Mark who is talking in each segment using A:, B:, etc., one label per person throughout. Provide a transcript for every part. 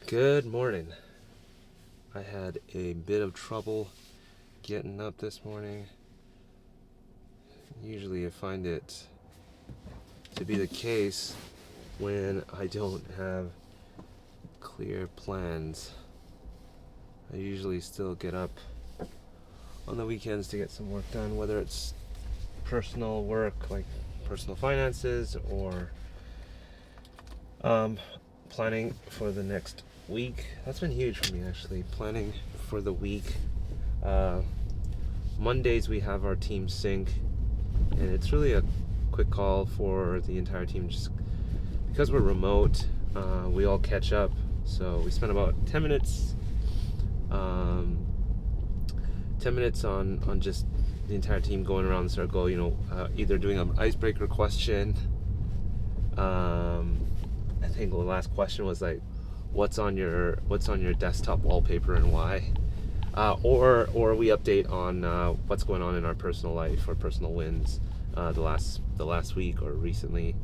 A: Good morning. I had a bit of trouble getting up this morning. Usually I find it to be the case when I don't have clear plans. I usually still get up on the weekends to get some work done, whether it's personal work like personal finances or planning for the next week. That's been huge for me, actually, planning for the week. Mondays we have our team sync, and it's really a quick call for the entire team. Just because we're remote, we all catch up. So we spend about 10 minutes on just the entire team going around the circle, either doing an icebreaker question. I think the last question was like, what's on your desktop wallpaper and why? Or we update on what's going on in our personal life or personal wins the last week or recently.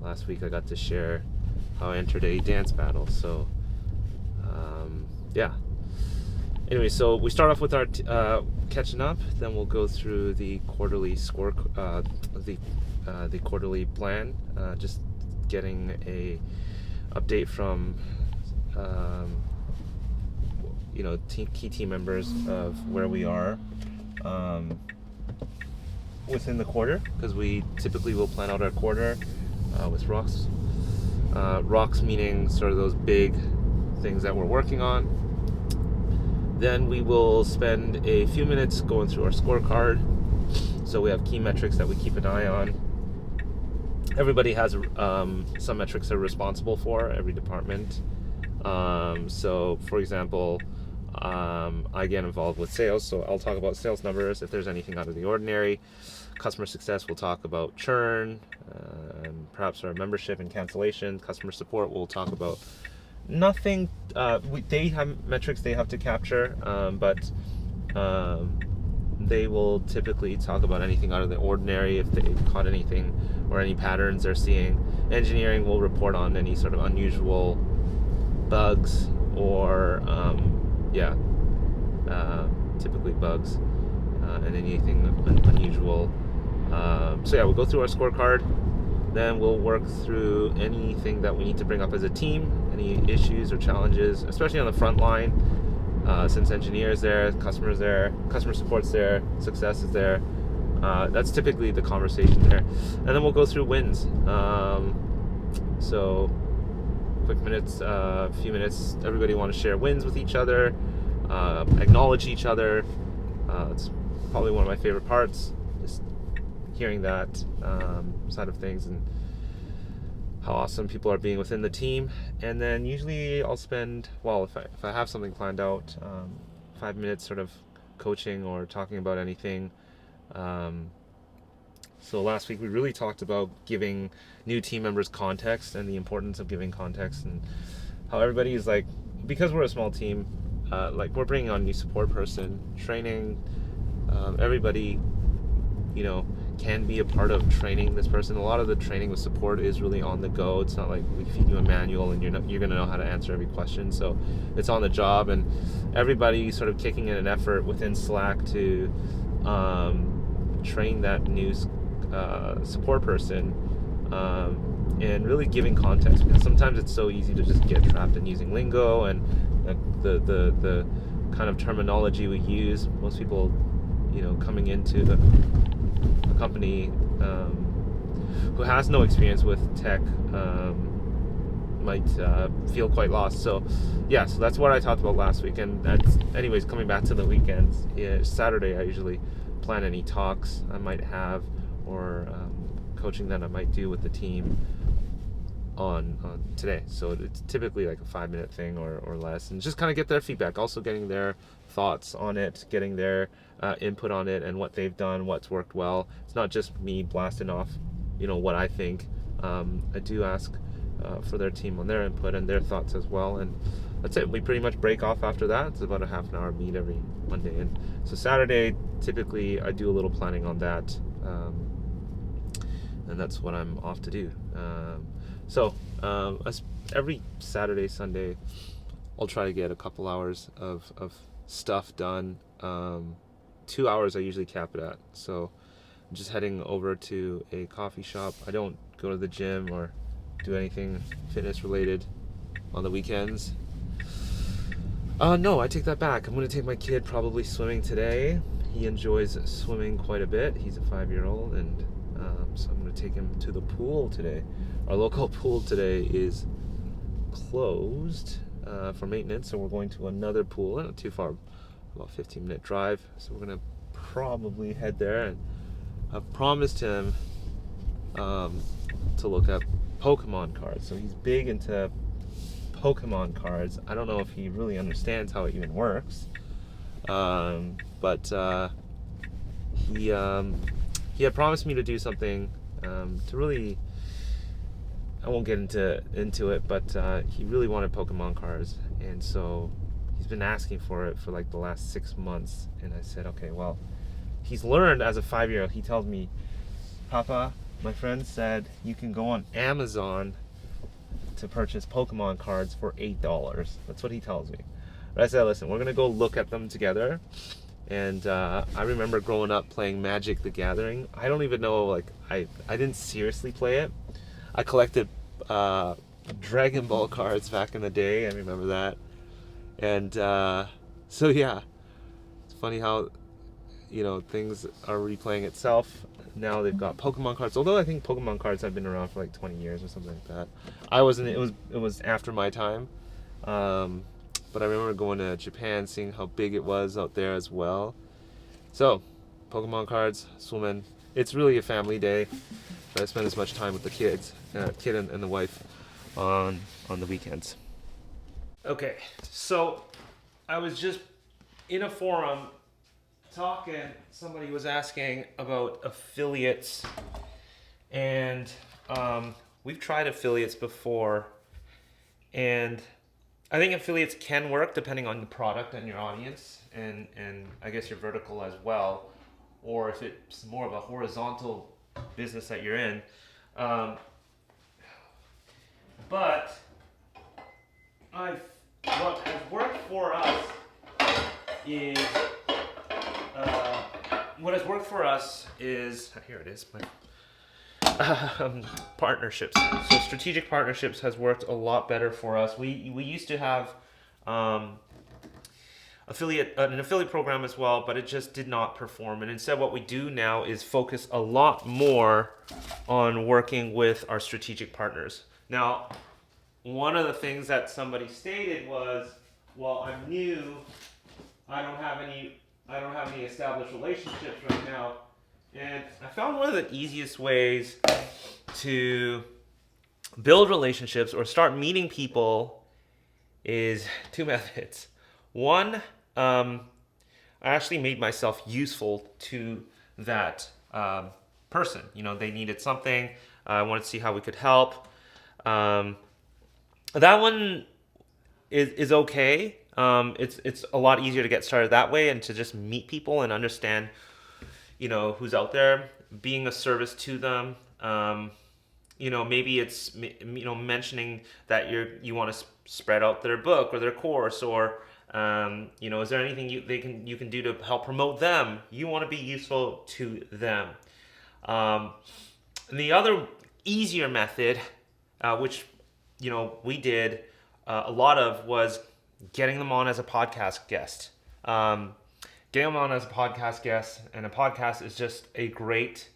A: Last week I got to share how I entered a dance battle. So yeah. Anyway, so we start off with our catching up. Then we'll go through the quarterly score, the quarterly plan. Just getting a update from key team members of where we are within the quarter, because we typically will plan out our quarter with rocks. Rocks meaning sort of those big things that we're working on. Then we will spend a few minutes going through our scorecard. So we have key metrics that we keep an eye on. Everybody has some metrics they're responsible for, every department. So for example, I get involved with sales, so I'll talk about sales numbers if there's anything out of the ordinary. Customer success, we'll talk about churn, and perhaps our membership and cancellation. Customer support, we'll talk about nothing. They have metrics they have to capture, but they will typically talk about anything out of the ordinary if they caught anything or any patterns they're seeing. Engineering will report on any sort of unusual bugs or typically bugs and anything unusual. So we'll go through our scorecard. Then we'll work through anything that we need to bring up as a team, any issues or challenges, especially on the front line, since engineers there, customers there, customer support's there, success is there. That's typically the conversation there. And then we'll go through wins. So quick minutes, few minutes, everybody want to share wins with each other, acknowledge each other. It's probably one of my favorite parts, just hearing that side of things and how awesome people are being within the team. And then usually I'll spend, if I have something planned out, 5 minutes sort of coaching or talking about anything. So last week we really talked about giving new team members context and the importance of giving context, and how everybody is like, because we're a small team, we're bringing on a new support person, training, everybody, can be a part of training this person. A lot of the training with support is really on the go. It's not like we feed you a manual and you're going to know how to answer every question. So it's on the job, and everybody sort of kicking in an effort within Slack to train that new support person, and really giving context, because sometimes it's so easy to just get trapped in using lingo and the kind of terminology we use. Most people, coming into the company who has no experience with tech might feel quite lost. So that's what I talked about last week. And that's, anyways, coming back to the weekends. Saturday I usually plan any talks I might have, or coaching that I might do with the team on today. So it's typically like a 5-minute thing or less, and just kind of get their feedback, also getting their thoughts on it, getting their input on it and what they've done, what's worked well. It's not just me blasting off what I think. I do ask for their team on their input and their thoughts as well, and that's it. We pretty much break off after that. It's about a half an hour meet every Monday, and so Saturday typically I do a little planning on that, and that's what I'm off to do. So every Saturday, Sunday, I'll try to get a couple hours of stuff done. 2 hours I usually cap it at. So I'm just heading over to a coffee shop. I don't go to the gym or do anything fitness related on the weekends. No, I take that back. I'm going to take my kid probably swimming today. He enjoys swimming quite a bit. He's a 5-year-old, and so I'm going to take him to the pool today. Our local pool today is closed for maintenance, so we're going to another pool, not too far, about 15-minute drive. So we're going to probably head there, and I've promised him to look up Pokemon cards. So he's big into Pokemon cards. I don't know if he really understands how it even works, but he had promised me to do something to really. I won't get into it, but he really wanted Pokemon cards, and so he's been asking for it for like the last 6 months. And I said, okay, well, he's learned as a 5-year-old. He tells me, Papa, my friend said you can go on Amazon to purchase Pokemon cards for $8. That's what he tells me. But I said, listen, we're gonna go look at them together. And I remember growing up playing Magic the Gathering. I don't even know, like, I didn't seriously play it. I collected Dragon Ball cards back in the day. I remember that. And so yeah, it's funny how, things are replaying itself. Now they've got Pokemon cards, although I think Pokemon cards have been around for like 20 years or something like that. I wasn't, it was after my time. But I remember going to Japan, seeing how big it was out there as well. So, Pokemon cards, swimming. It's really a family day. But I spend as much time with the kid and the wife on the weekends. Okay, so I was just in a forum talking. Somebody was asking about affiliates, and we've tried affiliates before, and I think affiliates can work depending on the product and your audience, and I guess your vertical as well, or if it's more of a horizontal business that you're in. But what has worked for us is here it is, partnerships. So strategic partnerships has worked a lot better for us. We used to have an affiliate program as well, but it just did not perform. And instead, what we do now is focus a lot more on working with our strategic partners. Now, one of the things that somebody stated was, well, I'm new, I don't have any established relationships right now. And I found one of the easiest ways to build relationships or start meeting people is 2 methods. One, I actually made myself useful to that person. They needed something. I wanted to see how we could help. That one is okay. It's a lot easier to get started that way and to just meet people and understand, who's out there, being a service to them. Maybe it's mentioning that you want to spread out their book or their course, or is there anything you can do to help promote them? You want to be useful to them. And the other easier method, which we did a lot of, was getting them on as a podcast guest. Getting them on as a podcast guest, and a podcast is just a great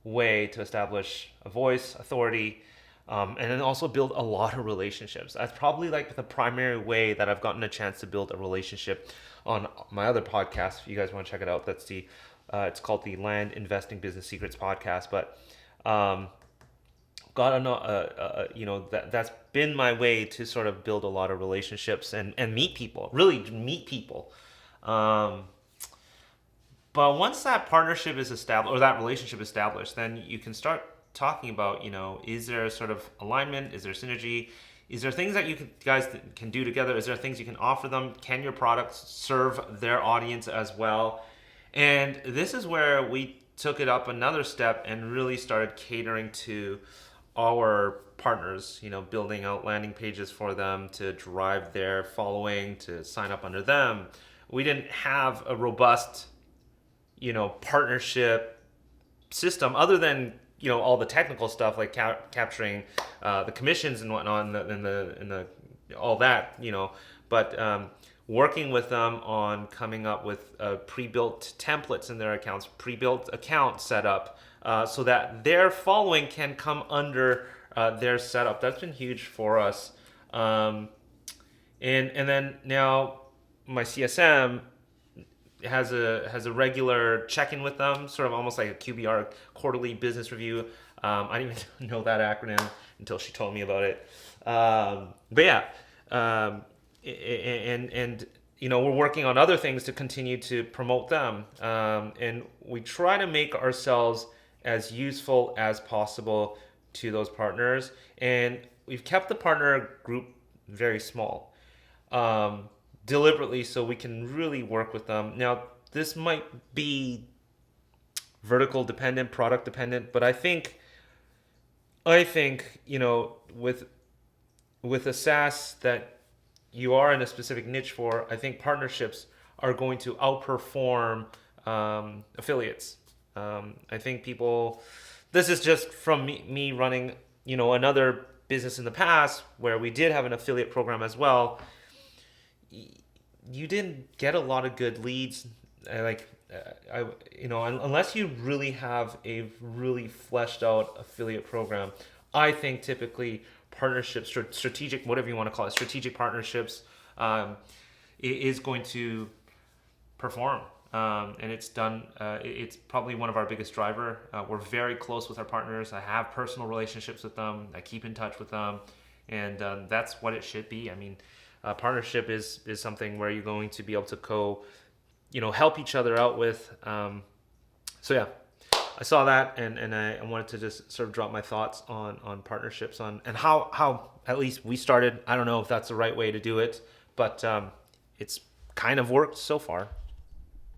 A: way to establish a voice, authority, and then also build a lot of relationships. That's probably like the primary way that I've gotten a chance to build a relationship on my other podcast. If you guys want to check it out, that's it's called the Land Investing Business Secrets Podcast. But that's been my way to sort of build a lot of relationships and meet people, really meet people. But once that partnership is established, or that relationship established, then you can start talking about, is there a sort of alignment? Is there synergy? Is there things that guys can do together? Is there things you can offer them? Can your products serve their audience as well? And this is where we took it up another step and really started catering to our partners, building out landing pages for them to drive their following to sign up under them. We didn't have a robust, partnership system other than all the technical stuff like capturing the commissions and whatnot and the all that, but working with them on coming up with pre-built templates in their accounts, pre-built account setup, so that their following can come under their setup. That's been huge for us. And then now my CSM has a regular check-in with them, sort of almost like a QBR, quarterly business review. I didn't even know that acronym until she told me about it. But yeah, and we're working on other things to continue to promote them, and we try to make ourselves as useful as possible to those partners, and we've kept the partner group very small, deliberately, so we can really work with them. Now, this might be vertical dependent, product dependent, but I think with a SaaS that you are in a specific niche for, I think partnerships are going to outperform affiliates. I think this is just from me running, another business in the past where we did have an affiliate program as well. You didn't get a lot of good leads, unless you really have a really fleshed out affiliate program. I think typically partnerships, strategic, whatever you want to call it, strategic partnerships, is going to perform. And it's done. It's probably one of our biggest driver. We're very close with our partners. I have personal relationships with them. I keep in touch with them, and that's what it should be. I mean, partnership is something where you're going to be able to help each other out with. So yeah, I saw that, and I wanted to just sort of drop my thoughts on partnerships and how at least we started. I don't know if that's the right way to do it, but it's kind of worked so far.